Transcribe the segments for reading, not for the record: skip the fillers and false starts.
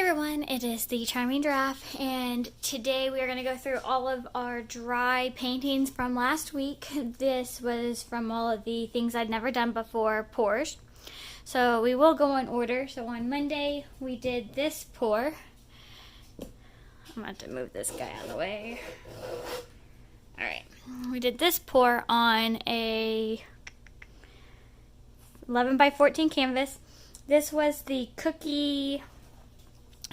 everyone, it is the Charming Giraffe, and today we are going to go through all of our dry paintings from last week. This was from all of the things I'd never done before, pours. So we will go in order. So on Monday we did this pour. I'm going to have to move this guy out of the way. Alright, we did this pour on a 11 by 14 canvas. This was the cookie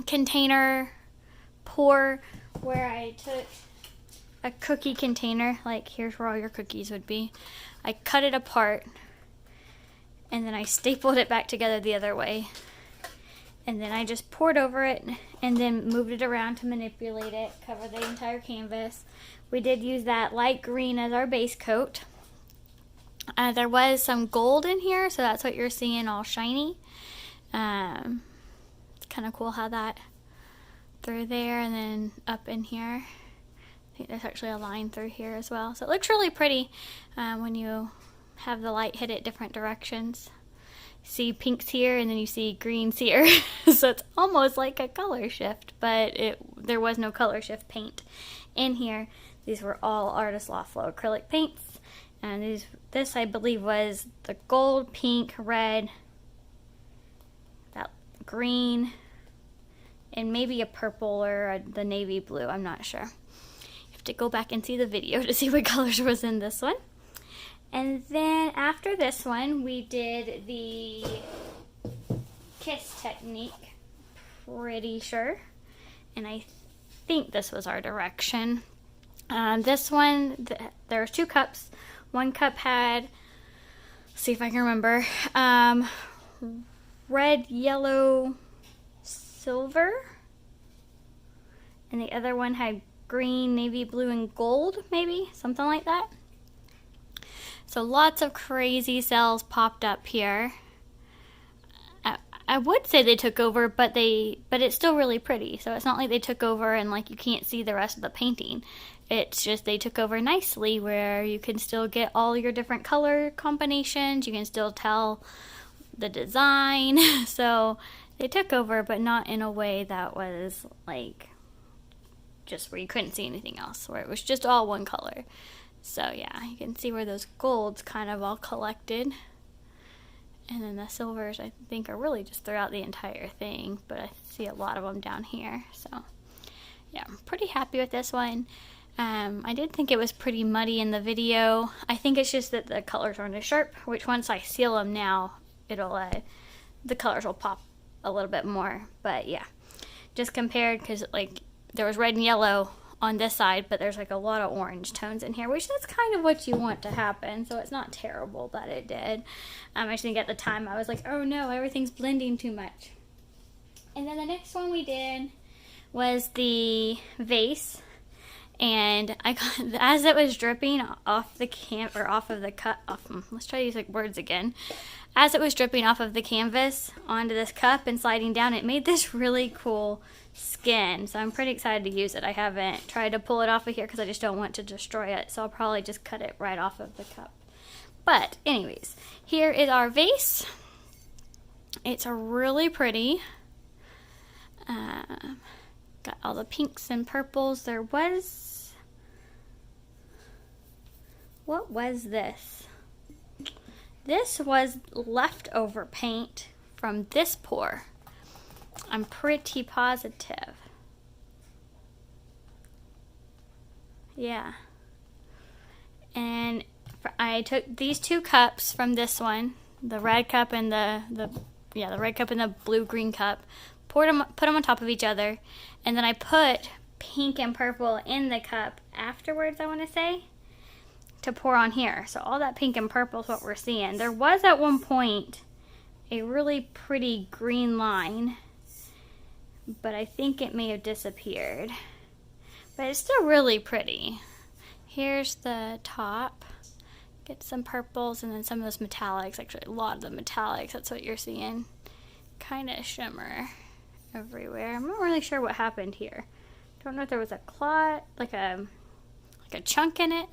container pour, where I took a cookie container, like here's where all your cookies would be. I cut it apart and then I stapled it back together the other way, and then I just poured over it and then moved it around to manipulate it, cover the entire canvas. We did use that light green as our base coat. There was some gold in here, so that's what you're seeing all shiny. It's kind of cool how that through there and then up in here. I think there's actually a line through here as well. So it looks really pretty when you have the light hit it different directions. You see pinks here and then you see greens here. So it's almost like a color shift, but there was no color shift paint in here. These were all Artist Loft Flow acrylic paints. And this I believe was the gold, pink, red, that green, and maybe a purple or the navy blue. I'm not sure. You have to go back and see the video to see what colors was in this one. And then after this one, we did the kiss technique, pretty sure. And I think this was our direction. This one, there was 2 cups. One cup had, let's see if I can remember, red, yellow, silver, and the other one had green, navy blue, and gold, maybe, something like that. So lots of crazy cells popped up here. I would say they took over, but it's still really pretty. So it's not like they took over and like you can't see the rest of the painting. It's just they took over nicely, where you can still get all your different color combinations. You can still tell the design. So they took over, but not in a way that was like just where you couldn't see anything else, where it was just all one color. So yeah, you can see where those golds kind of all collected. And then the silvers, I think, are really just throughout the entire thing, but I see a lot of them down here. So yeah, I'm pretty happy with this one. I did think it was pretty muddy in the video. I think it's just that the colors aren't as sharp, which once I seal them now, the colors will pop a little bit more. But yeah, just compared, because like there was red and yellow on this side, but there's like a lot of orange tones in here, which that's kind of what you want to happen. So it's not terrible that it did. I just think at the time I was like, oh no, everything's blending too much. And then the next one we did was the vase. And I got, as it was dripping off the let's try to use like words again. As it was dripping off of the canvas onto this cup and sliding down, it made this really cool skin. So I'm pretty excited to use it. I haven't tried to pull it off of here because I just don't want to destroy it. So I'll probably just cut it right off of the cup. But anyways, here is our vase. It's really pretty. Got all the pinks and purples. There was, what was this? This was leftover paint from this pour. I'm pretty positive. Yeah. And I took these 2 cups from this one, the red cup and the red cup and the blue-green cup, put them on top of each other, and then I put pink and purple in the cup afterwards, I want to say, to pour on here. So all that pink and purple is what we're seeing. There was at one point a really pretty green line, but I think it may have disappeared. But it's still really pretty. Here's the top. Get some purples and then some of those metallics. Actually, a lot of the metallics. That's what you're seeing. Kind of shimmer everywhere. I'm not really sure what happened here. Don't know if there was a clot, like a chunk in it,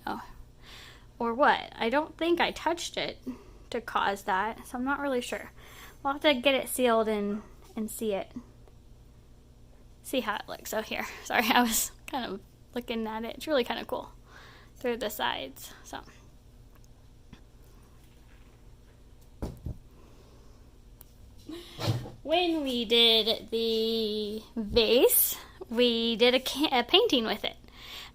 or what. I don't think I touched it to cause that, so I'm not really sure. We'll have to get it sealed and see it. see how it looks. Oh, here. Sorry, I was kind of looking at it. It's really kind of cool through the sides. So. When we did the vase, we did a painting with it.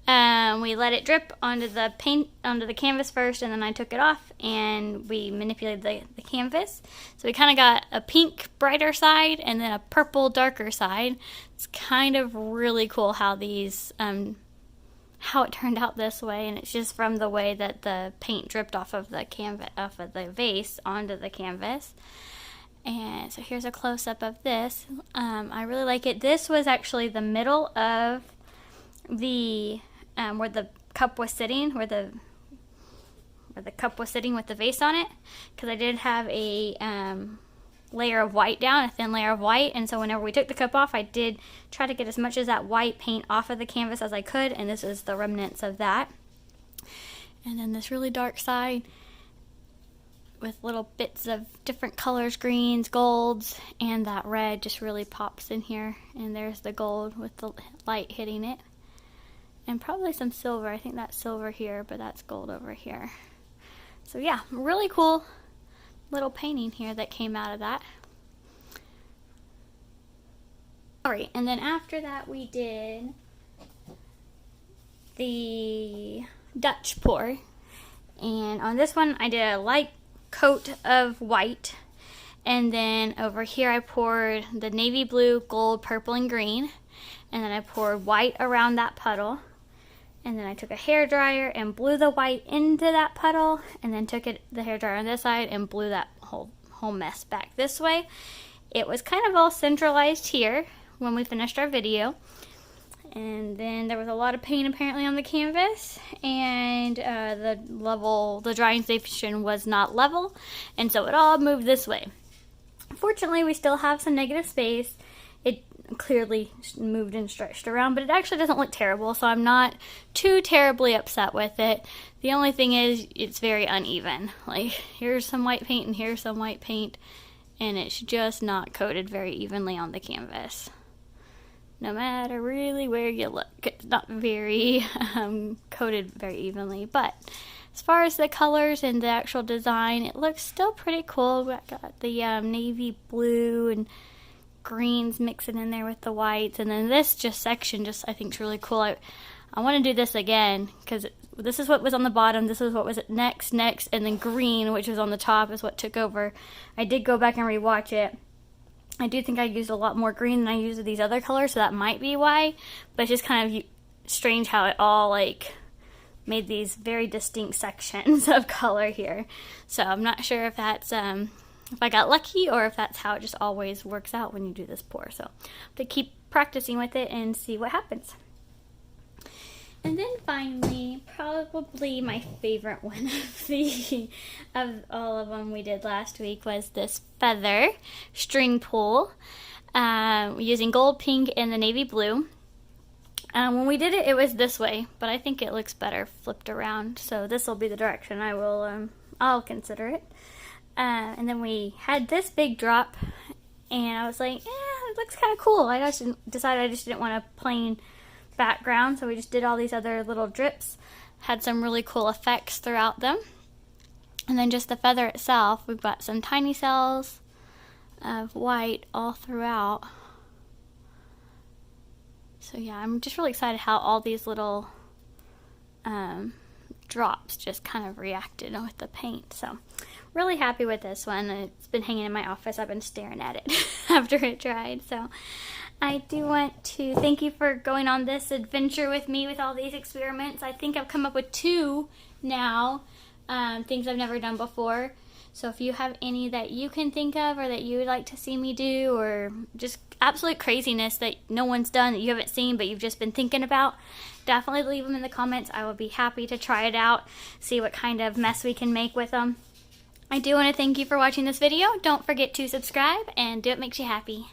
We let it drip onto the canvas first, and then I took it off and we manipulated the canvas. So we kind of got a pink brighter side and then a purple darker side. It's kind of really cool how these how it turned out this way, and it's just from the way that the paint dripped off of the canvas, off of the vase onto the canvas. And so here's a close-up of this. I really like it. This was actually the middle of the where the cup was sitting, where the cup was sitting with the vase on it, because I did have a layer of white down, a thin layer of white, and so whenever we took the cup off, I did try to get as much of that white paint off of the canvas as I could, and this is the remnants of that. And then this really dark side with little bits of different colors, greens, golds, and that red just really pops in here. And there's the gold with the light hitting it. And probably some silver. I think that's silver here, but that's gold over here. So yeah, really cool little painting here that came out of that. Alright, and then after that we did the Dutch pour. And on this one I did a light coat of white, and then over here I poured the navy blue, gold, purple, and green, and then I poured white around that puddle, and then I took a hairdryer and blew the white into that puddle, and then took the hairdryer on this side and blew that whole mess back this way. It was kind of all centralized here when we finished our video. And then there was a lot of paint apparently on the canvas, and the drying station was not level, and so it all moved this way. Fortunately, we still have some negative space. It clearly moved and stretched around, but it actually doesn't look terrible, so I'm not too terribly upset with it. The only thing is it's very uneven. Like, here's some white paint and here's some white paint, and it's just not coated very evenly on the canvas. No matter really where you look, it's not very coated very evenly. But as far as the colors and the actual design, it looks still pretty cool. We got the navy blue and greens mixing in there with the whites, and then this section I think is really cool. I want to do this again, because this is what was on the bottom, this is what was next, and then green, which was on the top, is what took over. I did go back and rewatch it. I do think I used a lot more green than I used these other colors, so that might be why. But it's just kind of strange how it all made these very distinct sections of color here. So I'm not sure if that's if I got lucky or if that's how it just always works out when you do this pour. So to keep practicing with it and see what happens. And then finally, probably my favorite one of all of them we did last week was this feather string pull, using gold, pink, and the navy blue. When we did it, it was this way, but I think it looks better flipped around. So this will be the direction I'll consider it. And then we had this big drop, and I was like, yeah, it looks kind of cool. I just decided I just didn't want a plain background, so we just did all these other little drips. Had some really cool effects throughout them. And then just the feather itself, we've got some tiny cells of white all throughout. So yeah, I'm just really excited how all these little drops just kind of reacted with the paint. So really happy with this one. It's been hanging in my office. I've been staring at it after it dried. So I do want to thank you for going on this adventure with me with all these experiments. I think I've come up with 2 now, things I've never done before. So if you have any that you can think of or that you would like to see me do, or just absolute craziness that no one's done that you haven't seen but you've just been thinking about, definitely leave them in the comments. I will be happy to try it out, see what kind of mess we can make with them. I do want to thank you for watching this video. Don't forget to subscribe and do what makes you happy.